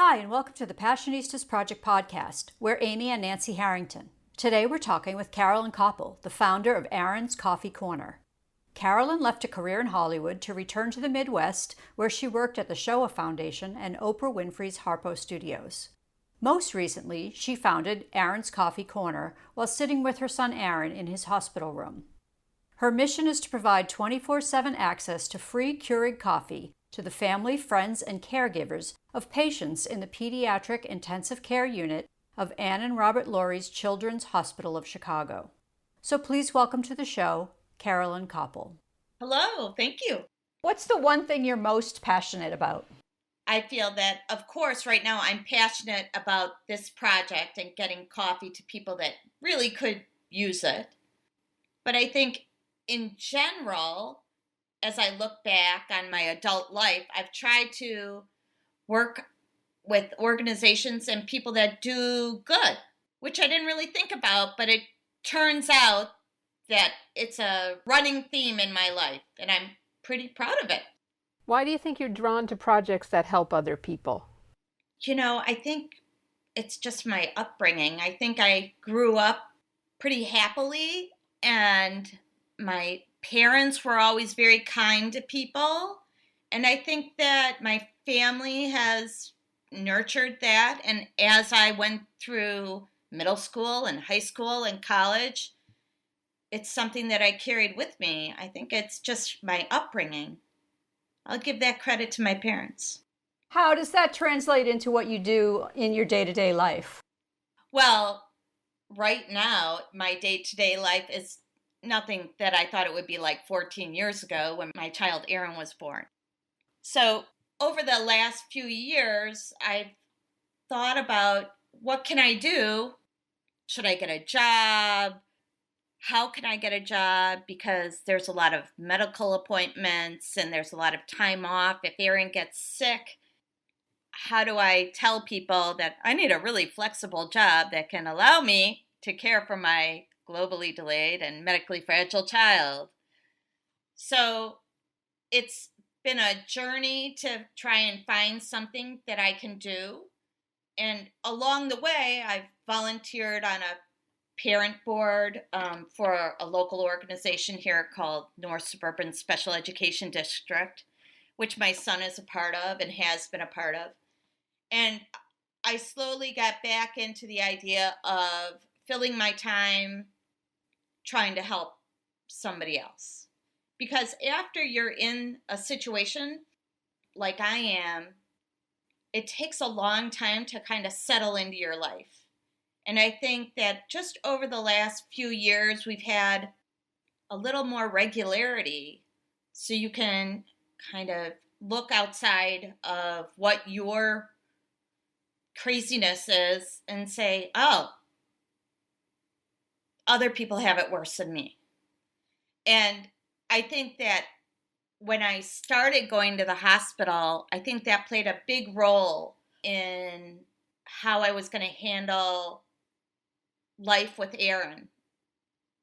Hi, and welcome to the Passionistas Project podcast. We're Amy and Nancy Harrington. Today we're talking with Carolyn Koppel, the founder of Aaron's Coffee Corner. Carolyn left a career in Hollywood to return to the Midwest, where she worked at the Shoah Foundation and Oprah Winfrey's Harpo Studios. Most recently, she founded Aaron's Coffee Corner while sitting with her son Aaron in his hospital room. Her mission is to provide 24/7 access to free Keurig coffee to the family, friends, and caregivers of patients in the Pediatric Intensive Care Unit of Ann and Robert Laurie's Children's Hospital of Chicago. So please welcome to the show, Carolyn Koppel. Hello, thank you. What's the one thing you're most passionate about? I feel that, of course, right now I'm passionate about this project and getting coffee to people that really could use it. But I think in general, as I look back on my adult life, I've tried to work with organizations and people that do good, which I didn't really think about, but it turns out that it's a running theme in my life, and I'm pretty proud of it. Why do you think you're drawn to projects that help other people? I think it's just my upbringing. I think I grew up pretty happily, and my parents were always very kind to people. And I think that my family has nurtured that. And as I went through middle school and high school and college, it's something that I carried with me. I think it's just my upbringing. I'll give that credit to my parents. How does that translate into what you do in your day-to-day life? Well, right now, my day-to-day life is nothing that I thought it would be like 14 years ago when my child Aaron was born. So over the last few years, I've thought about what can I do? Should I get a job? How can I get a job? Because there's a lot of medical appointments and there's a lot of time off. If Aaron gets sick, how do I tell people that I need a really flexible job that can allow me to care for my globally delayed and medically fragile child? So it's been a journey to try and find something that I can do. And along the way, I've volunteered on a parent board for a local organization here called North Suburban Special Education District, which my son is a part of and has been a part of. And I slowly got back into the idea of filling my time trying to help somebody else. Because after you're in a situation like I am, it takes a long time to kind of settle into your life. And I think that just over the last few years, we've had a little more regularity so you can kind of look outside of what your craziness is and say, oh, other people have it worse than me. And I think that when I started going to the hospital, I think that played a big role in how I was going to handle life with Aaron.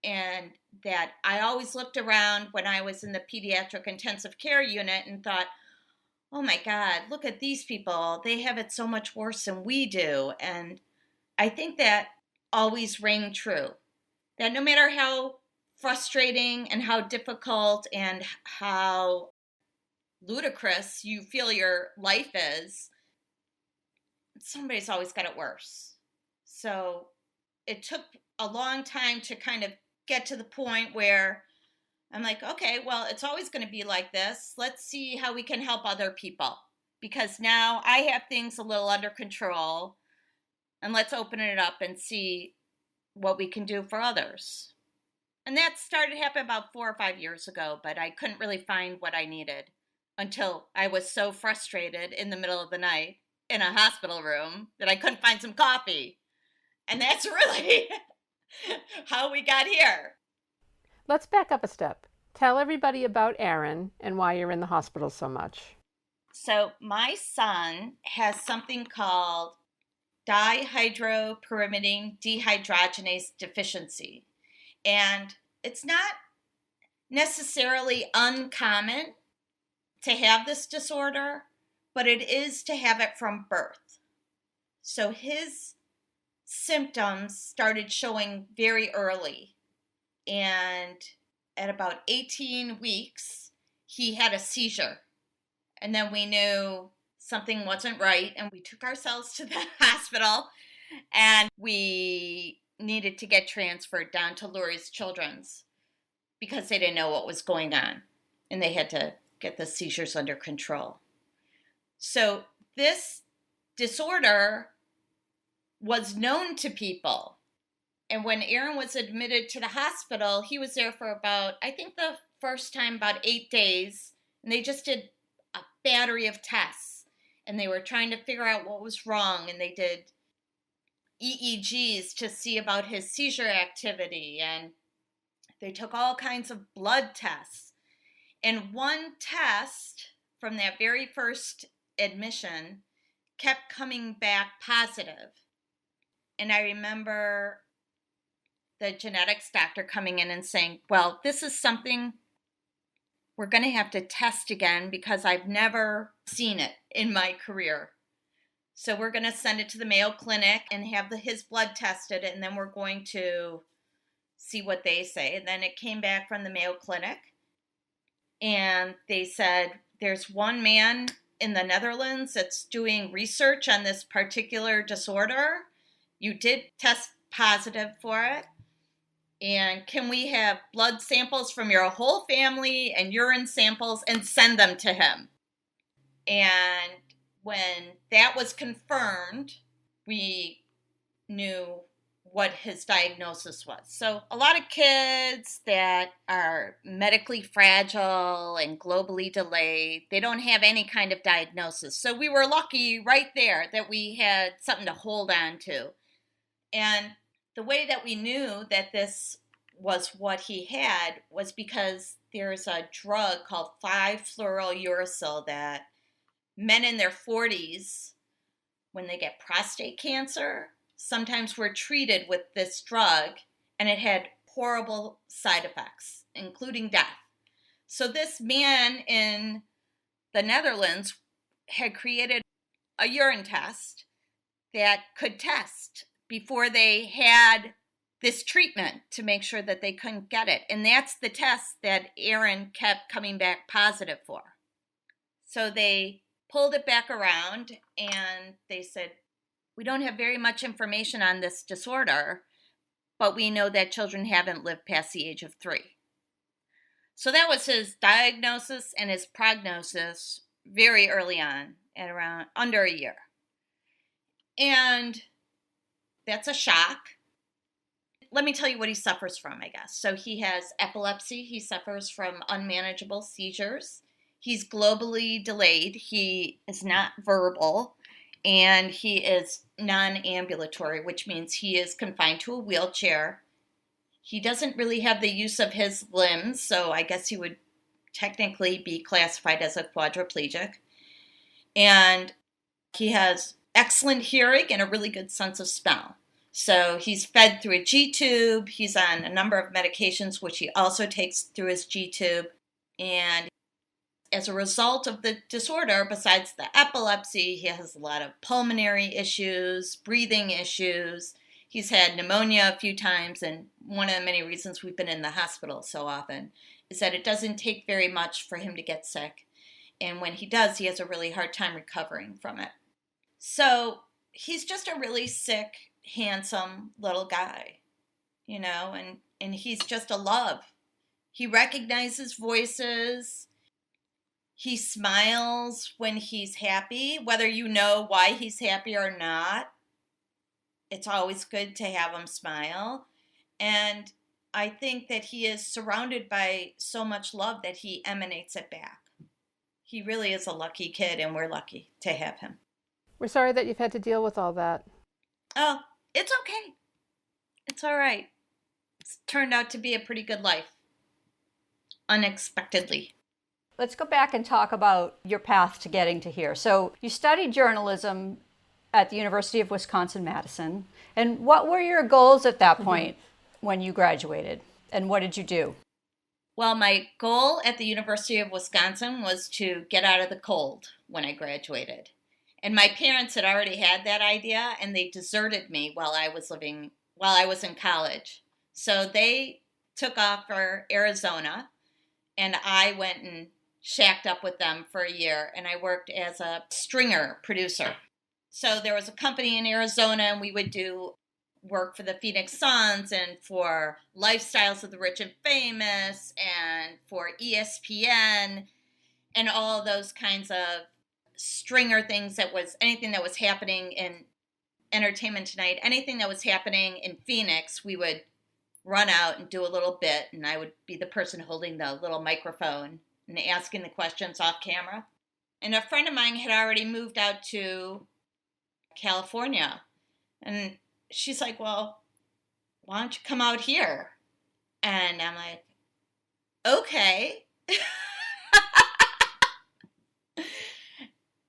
And that I always looked around when I was in the pediatric intensive care unit and thought, oh my God, look at these people. They have it so much worse than we do. And I think that always rang true. That no matter how frustrating and how difficult and how ludicrous you feel your life is, somebody's always got it worse. So it took a long time to kind of get to the point where I'm like, okay, well, it's always going to be like this. Let's see how we can help other people. Because now I have things a little under control. And let's open it up and see what we can do for others. And that started happening about 4 or 5 years ago, but I couldn't really find what I needed until I was so frustrated in the middle of the night in a hospital room that I couldn't find some coffee. And that's really how we got here. Let's back up a step. Tell everybody about Aaron and why you're in the hospital so much. So my son has something called dihydropyrimidine dehydrogenase deficiency. And it's not necessarily uncommon to have this disorder, but it is to have it from birth. So his symptoms started showing very early. And at about 18 weeks, he had a seizure. And then we knew something wasn't right. And we took ourselves to the hospital. And we needed to get transferred down to Lurie's Children's because they didn't know what was going on. And they had to get the seizures under control. So this disorder was known to people. And when Aaron was admitted to the hospital, he was there for about, I think the first time, about 8 days. And they just did a battery of tests. And they were trying to figure out what was wrong. And they did EEGs to see about his seizure activity. And they took all kinds of blood tests. And one test from that very first admission kept coming back positive. And I remember the genetics doctor coming in and saying, well, this is something we're going to have to test again because I've never seen it in my career. So we're going to send it to the Mayo Clinic and have his blood tested, and then we're going to see what they say. And then it came back from the Mayo Clinic, and they said, there's one man in the Netherlands that's doing research on this particular disorder. You did test positive for it. And can we have blood samples from your whole family and urine samples and send them to him? And when that was confirmed, we knew what his diagnosis was. So a lot of kids that are medically fragile and globally delayed, they don't have any kind of diagnosis. So we were lucky right there that we had something to hold on to. And the way that we knew that this was what he had was because there's a drug called 5-fluorouracil that men in their 40s, when they get prostate cancer, sometimes were treated with this drug, and it had horrible side effects, including death. So this man in the Netherlands had created a urine test that could test before they had this treatment to make sure that they couldn't get it. And that's the test that Aaron kept coming back positive for. So they pulled it back around and they said, we don't have very much information on this disorder, but we know that children haven't lived past the age of 3. So that was his diagnosis and his prognosis very early on, at around under a year. And that's a shock. Let me tell you what he suffers from, I guess. So he has epilepsy. He suffers from unmanageable seizures. He's globally delayed. He is not verbal. And he is non-ambulatory, which means he is confined to a wheelchair. He doesn't really have the use of his limbs, so I guess he would technically be classified as a quadriplegic. And he has excellent hearing and a really good sense of smell. So he's fed through a G-tube. He's on a number of medications, which he also takes through his G-tube. And as a result of the disorder, besides the epilepsy, he has a lot of pulmonary issues, breathing issues. He's had pneumonia a few times, and one of the many reasons we've been in the hospital so often is that it doesn't take very much for him to get sick. And when he does, he has a really hard time recovering from it. So he's just a really sick, handsome little guy, you know, and he's just a love. He recognizes voices. He smiles when he's happy, whether you know why he's happy or not. It's always good to have him smile. And I think that he is surrounded by so much love that he emanates it back. He really is a lucky kid, and we're lucky to have him. We're sorry that you've had to deal with all that. Oh, it's okay. It's all right. It's turned out to be a pretty good life. Unexpectedly. Let's go back and talk about your path to getting to here. So you studied journalism at the University of Wisconsin-Madison. And what were your goals at that point when you graduated? And what did you do? Well, my goal at the University of Wisconsin was to get out of the cold when I graduated. And my parents had already had that idea, and they deserted me while I was in college. So they took off for Arizona, and I went and shacked up with them for a year, and I worked as a stringer producer. So there was a company in Arizona, and we would do work for the Phoenix Suns and for Lifestyles of the Rich and Famous and for ESPN and all those kinds of stringer things. That was anything that was happening in Entertainment Tonight, anything that was happening in Phoenix, we would run out and do a little bit, and I would be the person holding the little microphone and asking the questions off camera. And a friend of mine had already moved out to California, and she's like, well, why don't you come out here? And I'm like, okay.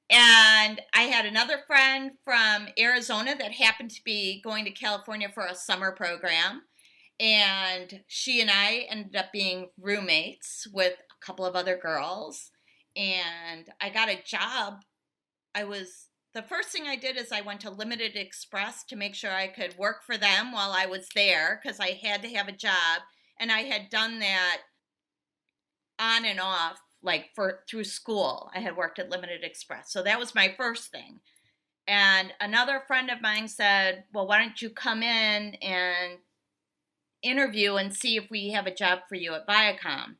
And I had another friend from Arizona that happened to be going to California for a summer program. And she and I ended up being roommates with a couple of other girls. And I got a job. The first thing I did is I went to Limited Express to make sure I could work for them while I was there, because I had to have a job. And I had done that on and off, like through school. I had worked at Limited Express. So that was my first thing. And another friend of mine said, well, why don't you come in and interview and see if we have a job for you at Viacom.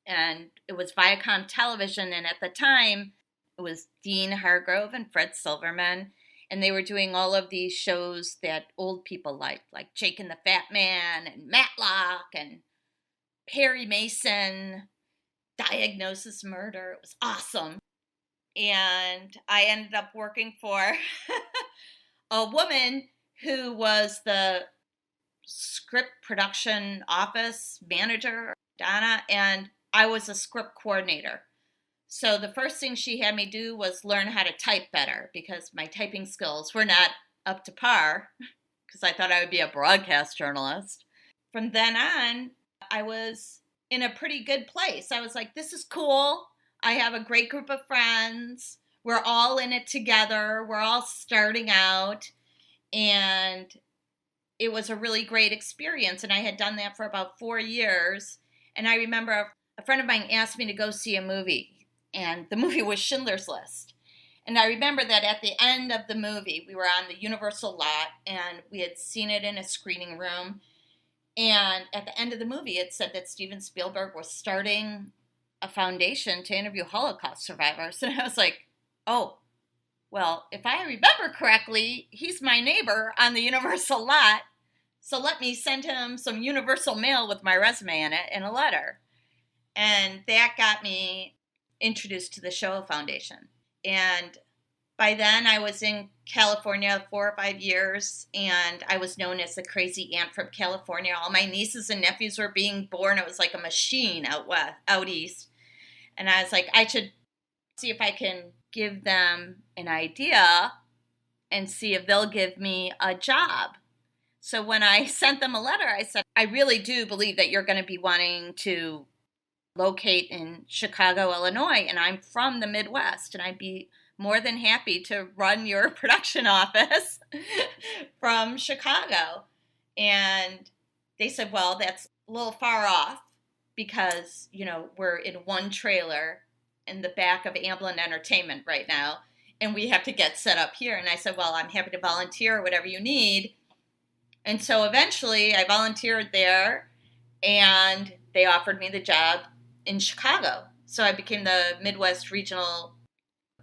And it was Viacom Television, and at the time it was Dean Hargrove and Fred Silverman, and they were doing all of these shows that old people liked, like Jake and the Fat Man and Matlock and Perry Mason, Diagnosis Murder. It was awesome. And I ended up working for a woman who was the script production office manager, Donna, and I was a script coordinator. So the first thing she had me do was learn how to type better, because my typing skills were not up to par, because I thought I would be a broadcast journalist. From then on, I was in a pretty good place. I was like, this is cool. I have a great group of friends. We're all in it together. We're all starting out. And it was a really great experience. And I had done that for about 4 years. And I remember a friend of mine asked me to go see a movie. And the movie was Schindler's List. And I remember that at the end of the movie, we were on the Universal lot, and we had seen it in a screening room. And at the end of the movie, it said that Steven Spielberg was starting a foundation to interview Holocaust survivors. And I was like, oh, well, if I remember correctly, he's my neighbor on the Universal lot. So let me send him some Universal mail with my resume in it and a letter. And that got me introduced to the Shoah Foundation. And by then I was in California 4 or 5 years, and I was known as the crazy aunt from California. All my nieces and nephews were being born. It was like a machine out east. And I was like, I should see if I can give them an idea and see if they'll give me a job. So when I sent them a letter, I said, I really do believe that you're going to be wanting to locate in Chicago, Illinois, and I'm from the Midwest, and I'd be more than happy to run your production office from Chicago. And they said, well, that's a little far off, because, we're in one trailer in the back of Amblin Entertainment right now, and we have to get set up here. And I said, well, I'm happy to volunteer or whatever you need. And so eventually I volunteered there, and they offered me the job in Chicago. So I became the Midwest Regional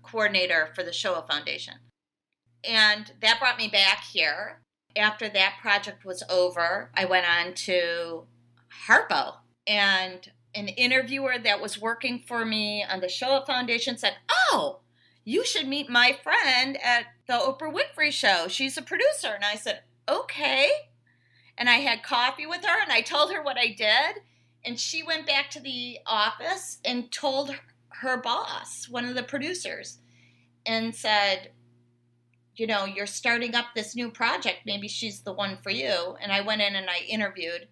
Coordinator for the Shoah Foundation. And that brought me back here. After that project was over, I went on to Harpo. And an interviewer that was working for me on the Shoah Foundation said, oh, you should meet my friend at the Oprah Winfrey Show. She's a producer. And I said, okay. And I had coffee with her, and I told her what I did. And she went back to the office and told her boss, one of the producers, and said, you're starting up this new project. Maybe she's the one for you. And I went in and I interviewed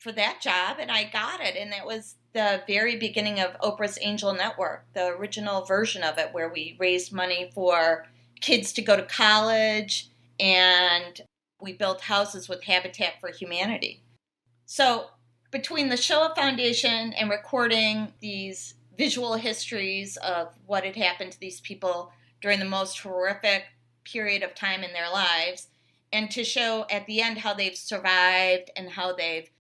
for that job, and I got it. And it was the very beginning of Oprah's Angel Network, the original version of it, where we raised money for kids to go to college, and we built houses with Habitat for Humanity. So between the Shoah Foundation and recording these visual histories of what had happened to these people during the most horrific period of time in their lives, and to show at the end how they've survived and how they've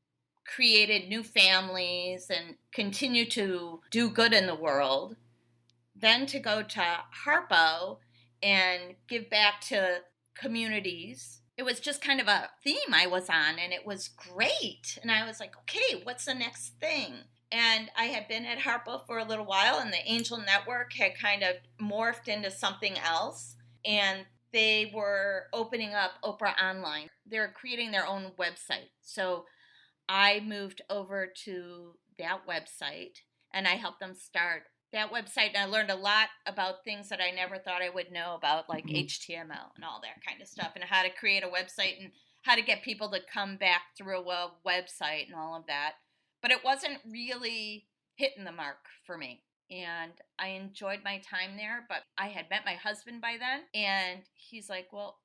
created new families and continue to do good in the world, then to go to Harpo and give back to communities. It was just kind of a theme I was on, and it was great. And I was like, okay, what's the next thing? And I had been at Harpo for a little while, and the Angel Network had kind of morphed into something else. And they were opening up Oprah Online. They were creating their own website. So I moved over to that website, and I helped them start that website. And I learned a lot about things that I never thought I would know about, like HTML and all that kind of stuff, and how to create a website and how to get people to come back through a website and all of that. But it wasn't really hitting the mark for me. And I enjoyed my time there, but I had met my husband by then, and he's like, well,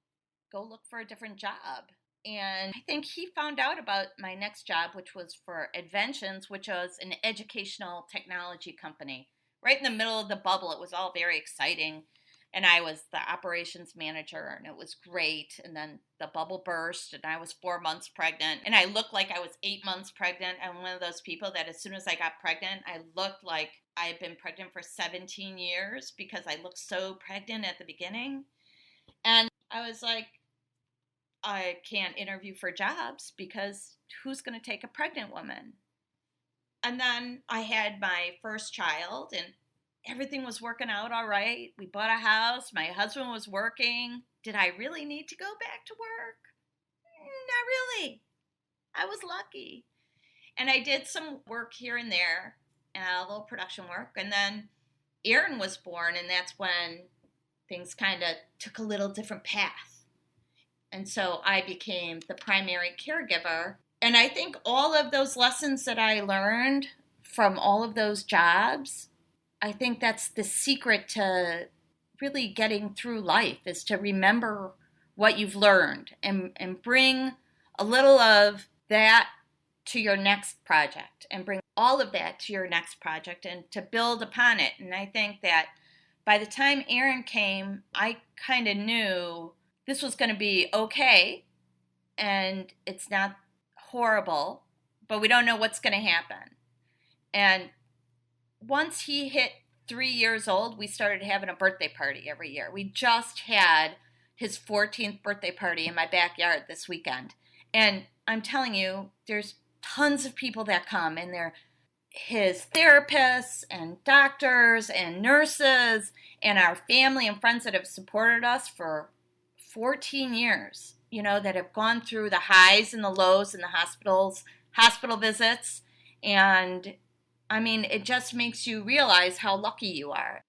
go look for a different job. And I think he found out about my next job, which was for Adventions, which was an educational technology company. Right in the middle of the bubble, it was all very exciting. And I was the operations manager, and it was great. And then the bubble burst, and I was 4 months pregnant. And I looked like I was 8 months pregnant. I'm one of those people that as soon as I got pregnant, I looked like I had been pregnant for 17 years because I looked so pregnant at the beginning. And I was like, I can't interview for jobs because who's going to take a pregnant woman? And then I had my first child, and everything was working out all right. We bought a house. My husband was working. Did I really need to go back to work? Not really. I was lucky. And I did some work here and there, a little production work. And then Aaron was born, and that's when things kind of took a little different path. And so I became the primary caregiver. And I think all of those lessons that I learned from all of those jobs, I think that's the secret to really getting through life, is to remember what you've learned and bring a little of that to your next project, and bring all of that to your next project and to build upon it. And I think that by the time Aaron came, I kind of knew this was going to be okay, and it's not horrible, but we don't know what's going to happen. And once he hit 3 years old, we started having a birthday party every year. We just had his 14th birthday party in my backyard this weekend. And I'm telling you, there's tons of people that come, and they're his therapists and doctors and nurses and our family and friends that have supported us for 14 years, you know, that have gone through the highs and the lows in the hospital visits. And I mean, it just makes you realize how lucky you are.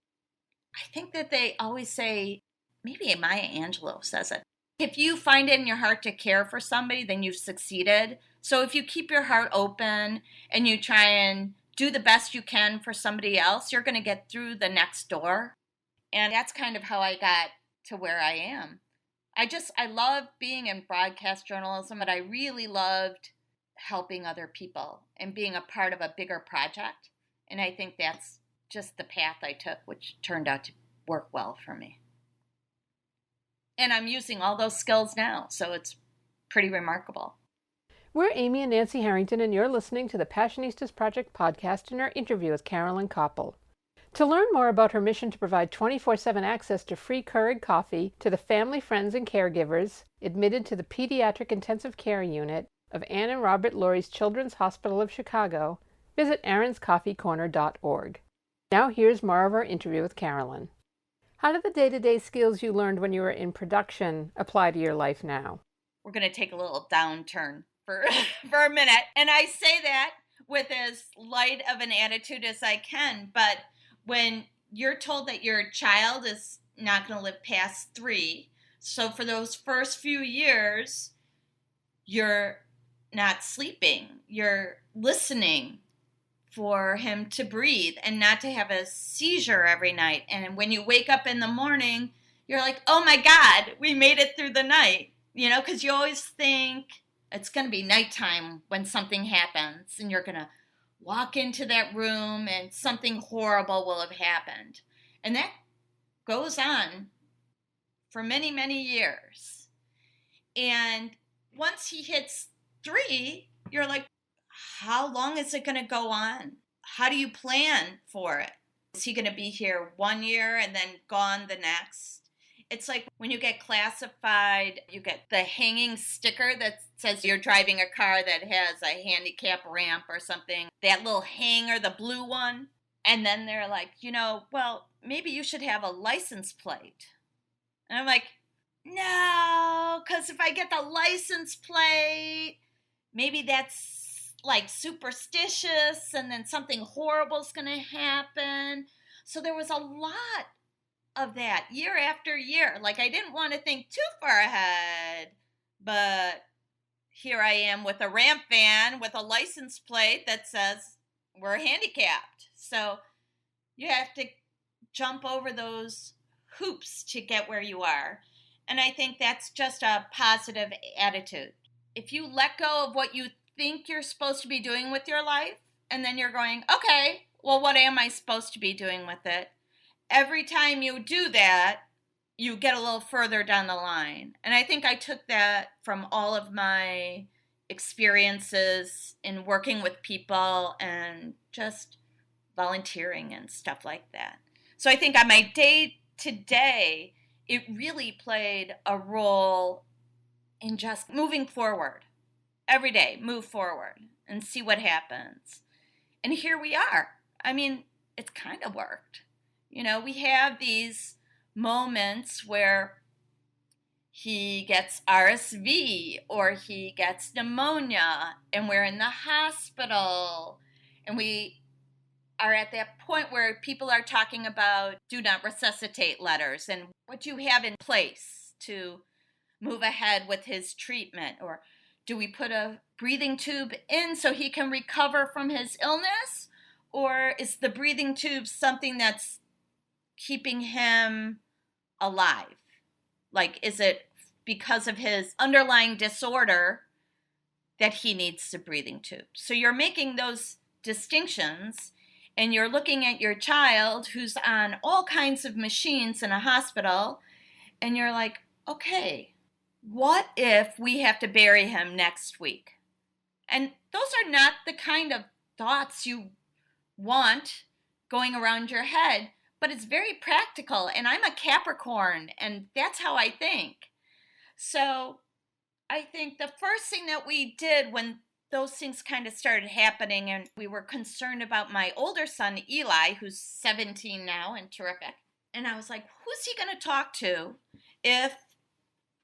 I think that they always say, maybe Maya Angelou says it, if you find it in your heart to care for somebody, then you've succeeded. So if you keep your heart open and you try and do the best you can for somebody else, you're going to get through the next door. And that's kind of how I got to where I am. I love being in broadcast journalism, but I really loved helping other people and being a part of a bigger project. And I think that's just the path I took, which turned out to work well for me. And I'm using all those skills now, so it's pretty remarkable. We're Amy and Nancy Harrington, and you're listening to the Passionistas Project podcast and our interview with Carolyn Koppel. To learn more about her mission to provide 24/7 access to free Keurig coffee to the family, friends, and caregivers admitted to the Pediatric Intensive Care Unit of Ann and Robert Lurie's Children's Hospital of Chicago, visit aaronscoffeecorner.org. Now here's more of our interview with Carolyn. How do the day-to-day skills you learned when you were in production apply to your life now? We're going to take a little downturn for a minute. And I say that with as light of an attitude as I can. But when you're told that your child is not going to live past 3, so for those first few years, you're not sleeping. You're listening for him to breathe and not to have a seizure every night. And when you wake up in the morning, you're like, oh my God, we made it through the night. Because you always think it's going to be nighttime when something happens, and you're going to walk into that room and something horrible will have happened. And that goes on for many, many years. And once he hits 3, you're like, how long is it going to go on? How do you plan for it? Is he going to be here 1 year and then gone the next? It's like when you get classified, you get the hanging sticker that says you're driving a car that has a handicap ramp or something. That little hanger, the blue one. And then they're like, well, maybe you should have a license plate. And I'm like, no, because if I get the license plate, maybe that's like superstitious and then something horrible is going to happen. So there was a lot of that year after year. Like, I didn't want to think too far ahead, but here I am with a ramp van with a license plate that says we're handicapped. So you have to jump over those hoops to get where you are. And I think that's just a positive attitude. If you let go of what you think you're supposed to be doing with your life, and then you're going, okay, well, what am I supposed to be doing with it? Every time you do that, you get a little further down the line. And I think I took that from all of my experiences in working with people and just volunteering and stuff like that. So I think on my day to day, it really played a role in just moving forward. Every day, move forward and see what happens. And here we are. I mean, it's kind of worked. We have these moments where he gets RSV or he gets pneumonia and we're in the hospital, and we are at that point where people are talking about do not resuscitate letters and what do you have in place to move ahead with his treatment, or do we put a breathing tube in so he can recover from his illness, or is the breathing tube something that's keeping him alive? Like, is it because of his underlying disorder that he needs the breathing tube? So you're making those distinctions, and you're looking at your child who's on all kinds of machines in a hospital, and you're like, okay, what if we have to bury him next week? And those are not the kind of thoughts you want going around your head, but it's very practical. And I'm a Capricorn, and that's how I think. So I think the first thing that we did when those things kind of started happening, and we were concerned about my older son, Eli, who's 17 now and terrific. And I was like, who's he going to talk to if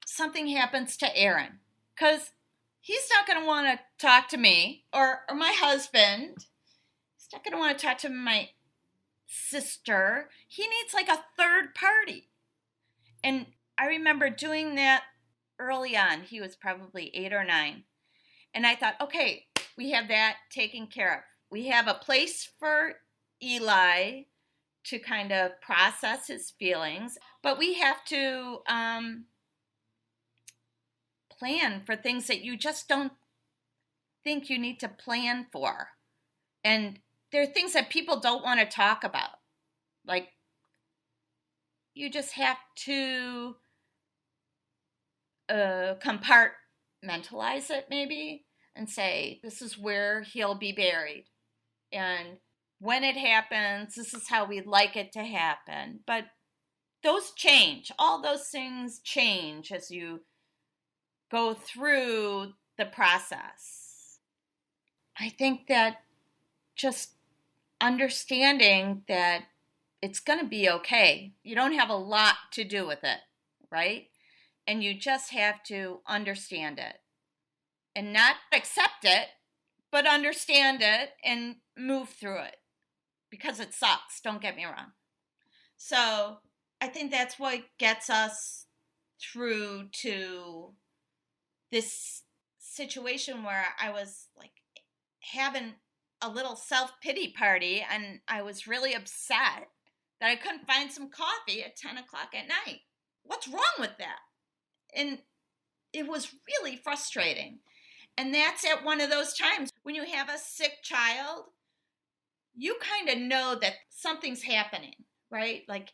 something happens to Aaron? Because he's not going to want to talk to me or my husband. He's not going to want to talk to my sister. He needs like a third party. And I remember doing that early on. He was probably 8 or 9. And I thought, okay, we have that taken care of. We have a place for Eli to kind of process his feelings, but we have to plan for things that you just don't think you need to plan for. And there are things that people don't want to talk about. Like, you just have to compartmentalize it maybe and say, this is where he'll be buried. And when it happens, this is how we'd like it to happen. But those change. All those things change as you go through the process. I think that just understanding that it's going to be okay. You don't have a lot to do with it, right? And you just have to understand it. And not accept it, but understand it and move through it. Because it sucks, don't get me wrong. So I think that's what gets us through to this situation where I was like having a little self-pity party, and I was really upset that I couldn't find some coffee at 10 o'clock at night. What's wrong with that? And it was really frustrating. And that's at one of those times when you have a sick child, you kind of know that something's happening, right? Like,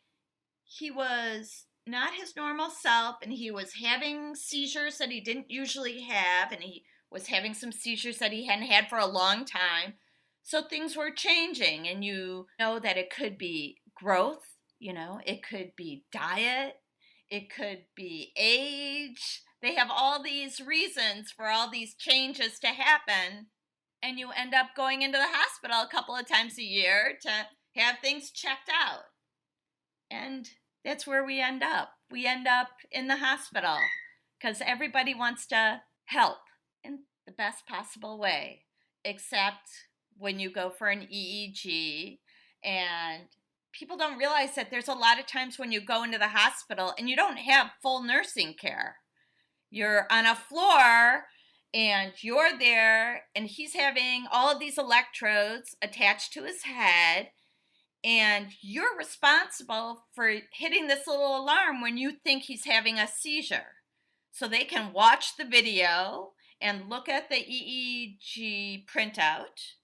he was not his normal self, and he was having seizures that he didn't usually have, and he was having some seizures that he hadn't had for a long time. So things were changing, and you know that it could be growth, it could be diet, it could be age. They have all these reasons for all these changes to happen, and you end up going into the hospital a couple of times a year to have things checked out. And that's where we end up. We end up in the hospital because everybody wants to help in the best possible way, except when you go for an EEG. And people don't realize that there's a lot of times when you go into the hospital and you don't have full nursing care. You're on a floor and you're there, and he's having all of these electrodes attached to his head, and you're responsible for hitting this little alarm when you think he's having a seizure. So they can watch the video and look at the EEG printout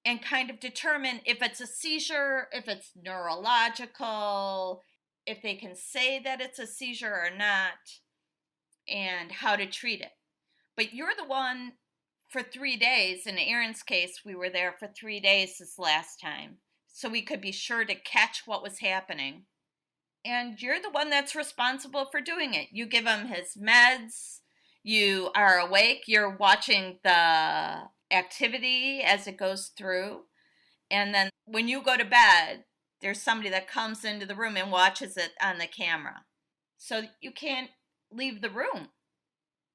and kind of determine if it's a seizure, if it's neurological, if they can say that it's a seizure or not, and how to treat it. But you're the one for 3 days. In Aaron's case, we were there for 3 days this last time, so we could be sure to catch what was happening. And you're the one that's responsible for doing it. You give him his meds, you are awake, you're watching the activity as it goes through. And then when you go to bed, there's somebody that comes into the room and watches it on the camera. So you can't leave the room.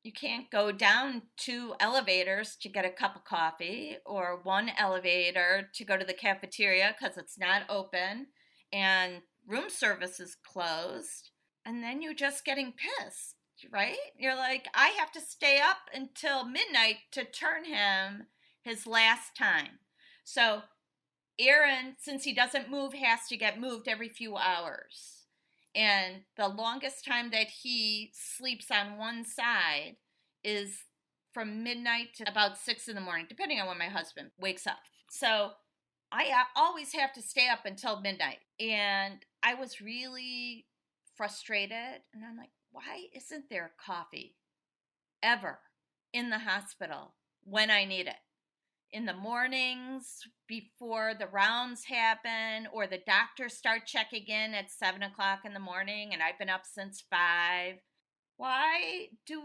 You can't go down 2 elevators to get a cup of coffee, or 1 elevator to go to the cafeteria because it's not open and room service is closed. And then you're just getting pissed, right? You're like, I have to stay up until midnight to turn him his last time. So Aaron, since he doesn't move, has to get moved every few hours. And the longest time that he sleeps on one side is from midnight to about 6 in the morning, depending on when my husband wakes up. So I always have to stay up until midnight. And I was really frustrated. And I'm like, why isn't there coffee ever in the hospital when I need it? In the mornings before the rounds happen, or the doctors start checking in at 7 o'clock in the morning and I've been up since 5. Why do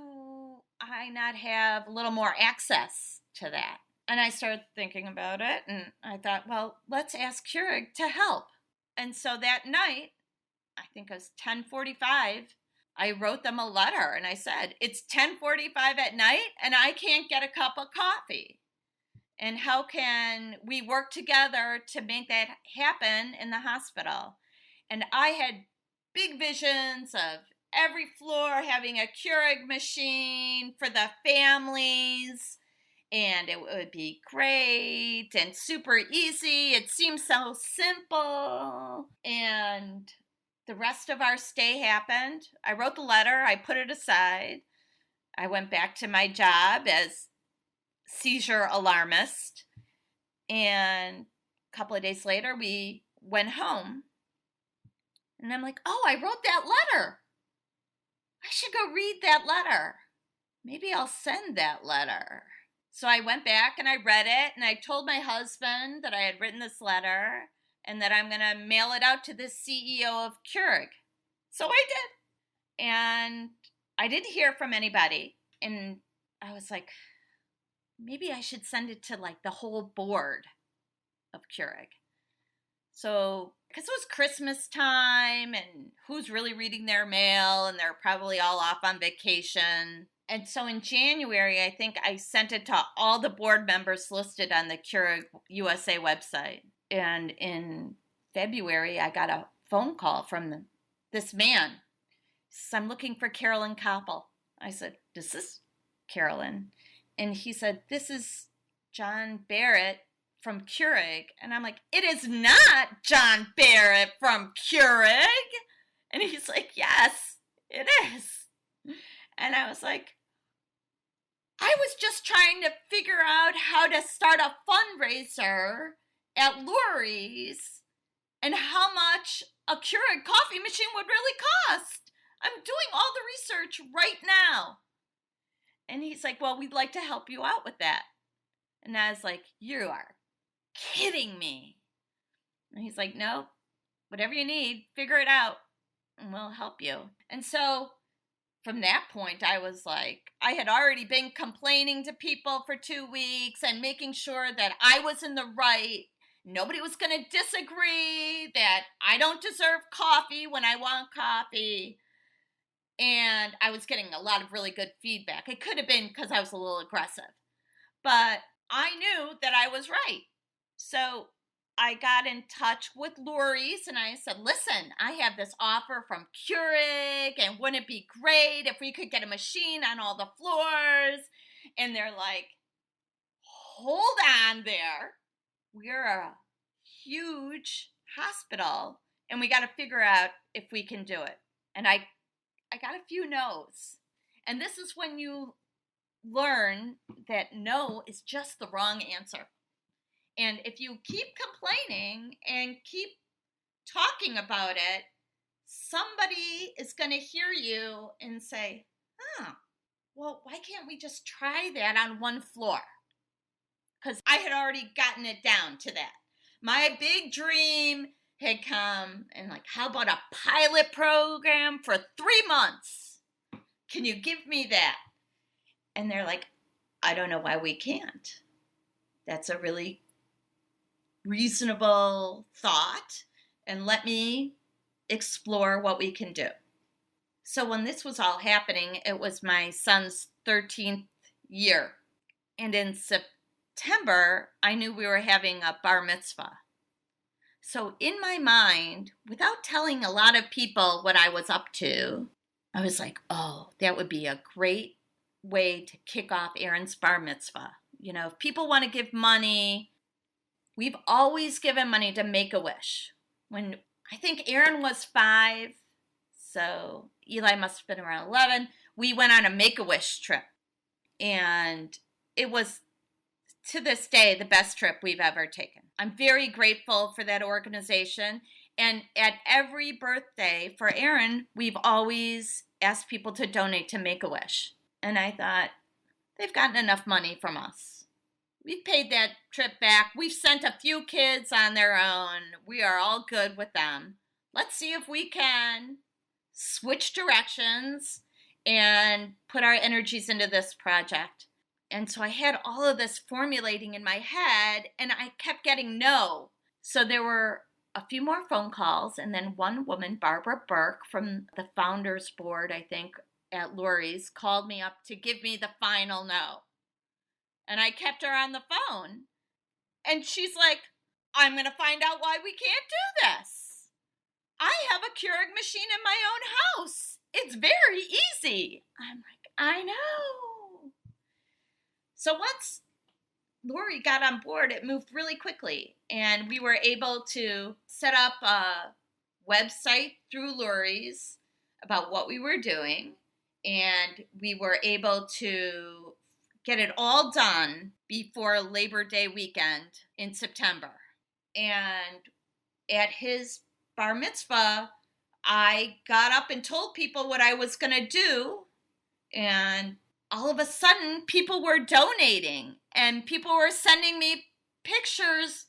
I not have a little more access to that? And I started thinking about it, and I thought, well, let's ask Keurig to help. And so that night, I think it was 10:45, I wrote them a letter and I said, it's 10:45 at night and I can't get a cup of coffee. And how can we work together to make that happen in the hospital? And I had big visions of every floor having a Keurig machine for the families, and it would be great and super easy. It seems so simple. And the rest of our stay happened. I wrote the letter. I put it aside. I went back to my job as seizure alarmist. And a couple of days later, we went home. And I'm like, oh, I wrote that letter. I should go read that letter. Maybe I'll send that letter. So I went back and I read it, and I told my husband that I had written this letter and that I'm going to mail it out to the CEO of Keurig. So I did. And I didn't hear from anybody. And I was like, maybe I should send it to like the whole board of Keurig. So, because it was Christmas time and who's really reading their mail, and they're probably all off on vacation. And so in January, I think I sent it to all the board members listed on the Keurig USA website. And in February, I got a phone call from this man. He says, I'm looking for Carolyn Koppel. I said, this is Carolyn. And he said, "This is John Barrett from Keurig." And I'm like, "It is not John Barrett from Keurig." And he's like, "Yes, it is." And I was like, I was just trying to figure out how to start a fundraiser at Lurie's and how much a Keurig coffee machine would really cost. I'm doing all the research right now. And he's like, "Well, we'd like to help you out with that." And I was like, "You are kidding me." And he's like, "No, whatever you need, figure it out and we'll help you." And so from that point, I was like, I had already been complaining to people for 2 weeks and making sure that I was in the right. Nobody was going to disagree, that I don't deserve coffee when I want coffee. And I was getting a lot of really good feedback. It could have been because I was a little aggressive, but I knew that I was right. So I got in touch with Lurie's and I said, "Listen, I have this offer from Keurig, and wouldn't it be great if we could get a machine on all the floors?" And they're like, "Hold on there. We're a huge hospital and we got to figure out if we can do it." And I got a few no's. And this is when you learn that no is just the wrong answer. And if you keep complaining and keep talking about it, somebody is going to hear you and say, well, why can't we just try that on one floor? Because I had already gotten it down to that. My big dream had come, and like, how about a pilot program for 3 months? Can you give me that? And they're like, "I don't know why we can't. That's a really reasonable thought, and let me explore what we can do." So when this was all happening, it was my son's 13th year. And in September, I knew we were having a bar mitzvah. So in my mind, without telling a lot of people what I was up to, I was like, oh, that would be a great way to kick off Aaron's bar mitzvah. You know, if people want to give money, we've always given money to Make-A-Wish. When I think Aaron was 5, so Eli must have been around 11, we went on a Make-A-Wish trip. And it was, to this day, the best trip we've ever taken. I'm very grateful for that organization. And at every birthday for Aaron, we've always asked people to donate to Make-A-Wish. And I thought, they've gotten enough money from us. We've paid that trip back. We've sent a few kids on their own. We are all good with them. Let's see if we can switch directions and put our energies into this project. And so I had all of this formulating in my head, and I kept getting no. So there were a few more phone calls, and then one woman, Barbara Burke, from the founders board, I think, at Lurie's, called me up to give me the final no. And I kept her on the phone. And she's like, "I'm going to find out why we can't do this. I have a Keurig machine in my own house. It's very easy." I'm like, "I know." So once Lurie got on board, it moved really quickly. And we were able to set up a website through Lurie's about what we were doing. And we were able to get it all done before Labor Day weekend in September. And at his bar mitzvah, I got up and told people what I was going to do. And all of a sudden, people were donating. And people were sending me pictures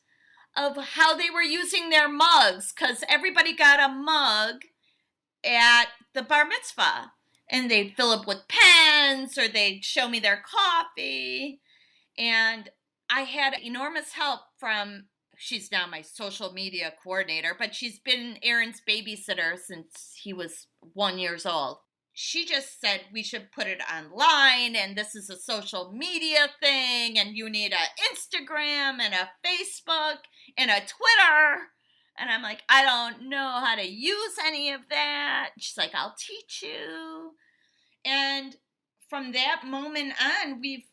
of how they were using their mugs. Because everybody got a mug at the bar mitzvah. And they'd fill up with pens, or they'd show me their coffee. And I had enormous help from, she's now my social media coordinator, but she's been Aaron's babysitter since he was 1 year old. She just said we should put it online, and this is a social media thing, and you need an Instagram and a Facebook and a Twitter. And I'm like, "I don't know how to use any of that." She's like, "I'll teach you." And from that moment on, we've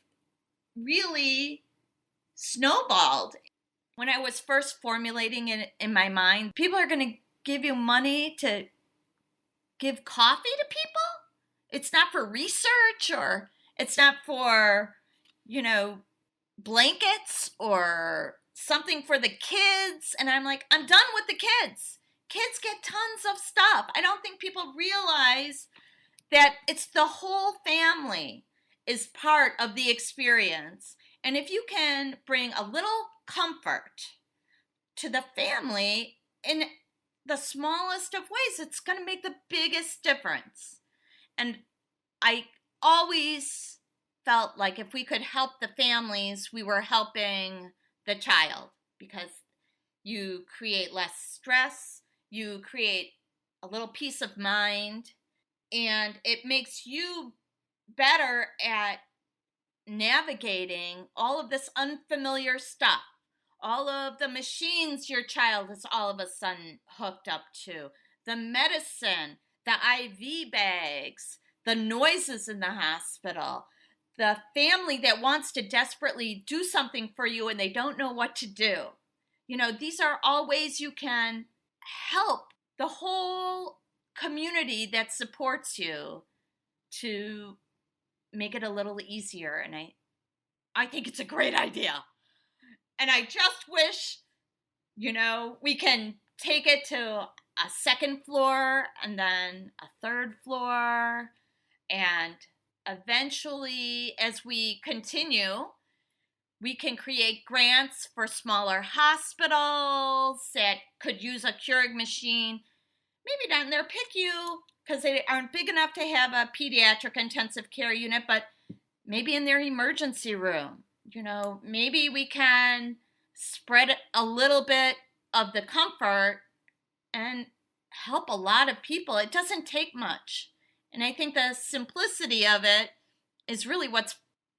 really snowballed. When I was first formulating it in my mind, people are going to give you money to give coffee to people? It's not for research, or it's not for, blankets or something for the kids. And I'm like, I'm done with the kids. Kids get tons of stuff. I don't think people realize that it's the whole family is part of the experience. And if you can bring a little comfort to the family in the smallest of ways, it's going to make the biggest difference. And I always felt like if we could help the families, we were helping the child, because you create less stress, you create a little peace of mind, and it makes you better at navigating all of this unfamiliar stuff, all of the machines your child is all of a sudden hooked up to, the medicine, the IV bags, the noises in the hospital, the family that wants to desperately do something for you and they don't know what to do. These are all ways you can help the whole community that supports you to make it a little easier. And I think it's a great idea. And I just wish, we can take it to a second floor and then a third floor. And eventually, as we continue, we can create grants for smaller hospitals that could use a Keurig machine. Maybe not in their PICU, because they aren't big enough to have a pediatric intensive care unit, but maybe in their emergency room. Maybe we can spread a little bit of the comfort and help a lot of people. It doesn't take much. And I think the simplicity of it is really what's,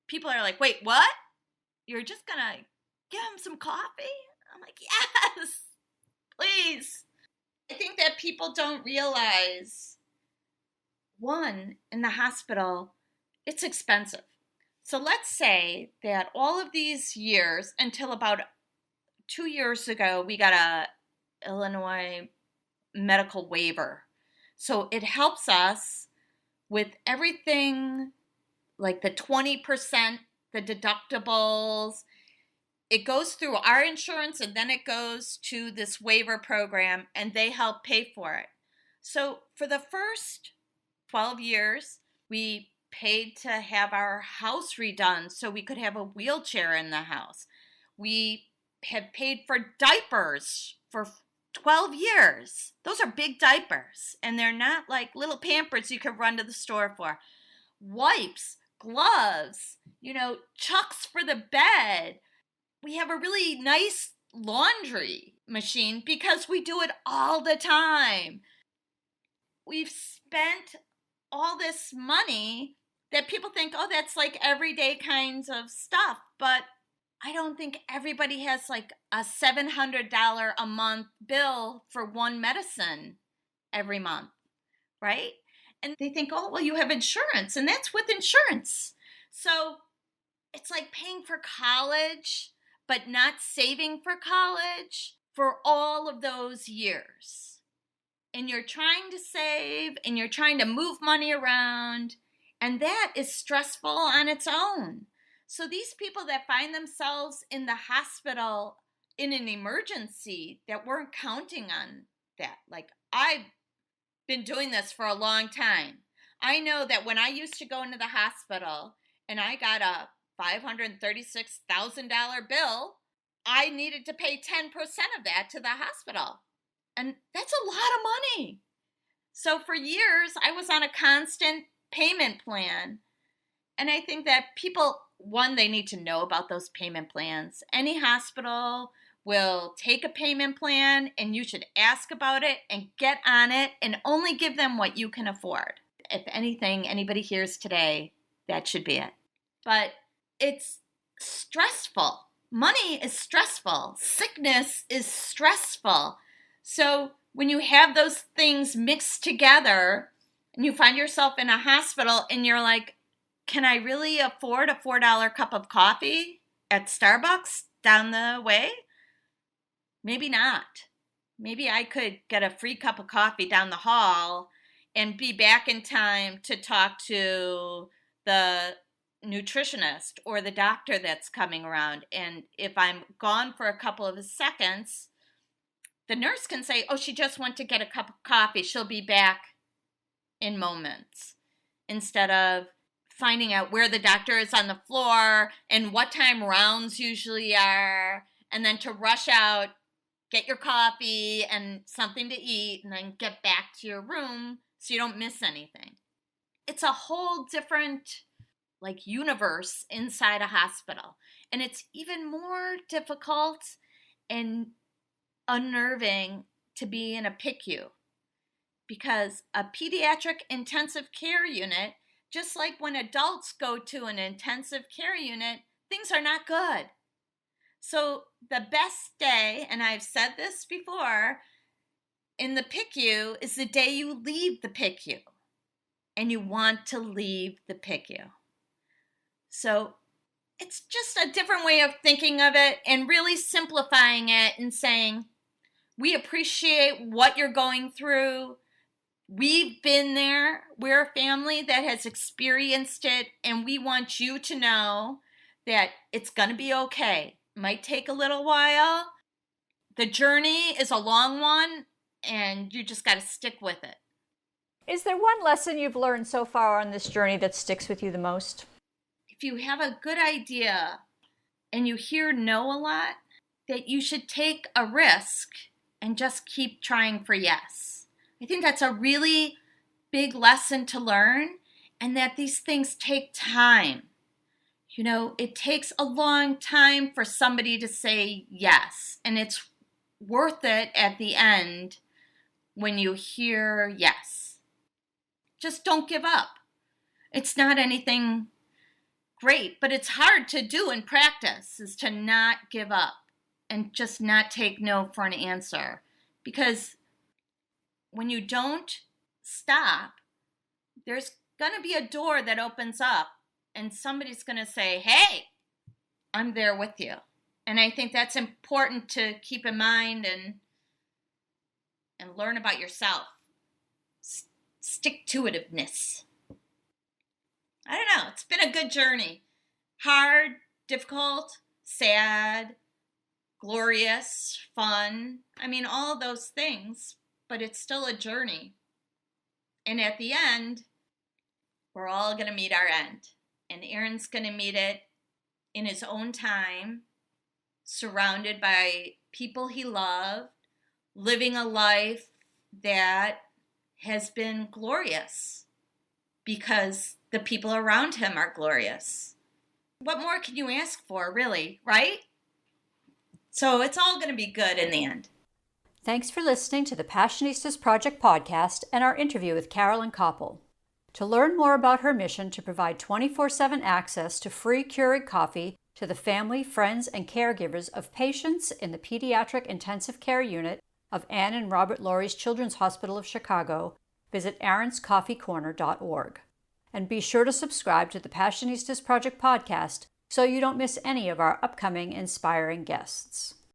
people are like, wait, what? You're just going to give them some coffee? I'm like, yes, please. I think that people don't realize, one, in the hospital, it's expensive. So let's say that all of these years, until about 2 years ago, we got a Illinois medical waiver. So it helps us with everything like the 20%, the deductibles. It goes through our insurance and then it goes to this waiver program and they help pay for it. So for the first 12 years, we paid to have our house redone so we could have a wheelchair in the house. We have paid for diapers for 12 years. Those are big diapers, and they're not like little Pampers you could run to the store for. Wipes, gloves, chucks for the bed. We have a really nice laundry machine because we do it all the time. We've spent all this money that people think, oh, that's like everyday kinds of stuff. But I don't think everybody has like a $700 a month bill for one medicine every month, right? And they think, oh, well, you have insurance, and that's with insurance. So it's like paying for college, but not saving for college for all of those years. And you're trying to save, and you're trying to move money around, and that is stressful on its own. So these people that find themselves in the hospital in an emergency that weren't counting on that. Like, I've been doing this for a long time. I know that when I used to go into the hospital and I got a $536,000 bill, I needed to pay 10% of that to the hospital. And that's a lot of money. So for years, I was on a constant payment plan. And I think that people, one, they need to know about those payment plans. Any hospital will take a payment plan, and you should ask about it and get on it and only give them what you can afford. If anything, anybody hears today, that should be it. But it's stressful. Money is stressful. Sickness is stressful. So when you have those things mixed together and you find yourself in a hospital and you're like, can I really afford a $4 cup of coffee at Starbucks down the way? Maybe not. Maybe I could get a free cup of coffee down the hall and be back in time to talk to the nutritionist or the doctor that's coming around. And if I'm gone for a couple of seconds, the nurse can say, oh, she just went to get a cup of coffee. She'll be back in moments. Instead of finding out where the doctor is on the floor and what time rounds usually are, and then to rush out, get your coffee and something to eat, and then get back to your room so you don't miss anything. It's a whole different universe inside a hospital. And it's even more difficult and unnerving to be in a PICU, because a pediatric intensive care unit, just like when adults go to an intensive care unit, things are not good. So the best day, and I've said this before, in the PICU is the day you leave the PICU, and you want to leave the PICU. So it's just a different way of thinking of it and really simplifying it and saying, we appreciate what you're going through. We've been there. We're a family that has experienced it, and we want you to know that it's going to be okay. Might take a little while. The journey is a long one, and you just got to stick with it. Is there one lesson you've learned so far on this journey that sticks with you the most? If you have a good idea and you hear no a lot, that you should take a risk and just keep trying for yes. I think that's a really big lesson to learn, and that these things take time. You know, it takes a long time for somebody to say yes, and it's worth it at the end when you hear yes. Just don't give up. It's not anything great, but it's hard to do in practice, is to not give up and just not take no for an answer. Because when you don't stop, there's going to be a door that opens up, and somebody's going to say, hey, I'm there with you. And I think that's important to keep in mind and learn about yourself. Stick-to-itiveness. I don't know. It's been a good journey. Hard, difficult, sad, glorious, fun. I mean, all of those things, but it's still a journey. And at the end, we're all going to meet our end. And Aaron's going to meet it in his own time, surrounded by people he loved, living a life that has been glorious because the people around him are glorious. What more can you ask for, really, right? So it's all going to be good in the end. Thanks for listening to the Passionistas Project podcast and our interview with Carolyn Koppel. To learn more about her mission to provide 24/7 access to free Keurig coffee to the family, friends, and caregivers of patients in the Pediatric Intensive Care Unit of Ann and Robert Laurie's Children's Hospital of Chicago, visit aaronscoffeecorner.org. And be sure to subscribe to the Passionistas Project podcast so you don't miss any of our upcoming inspiring guests.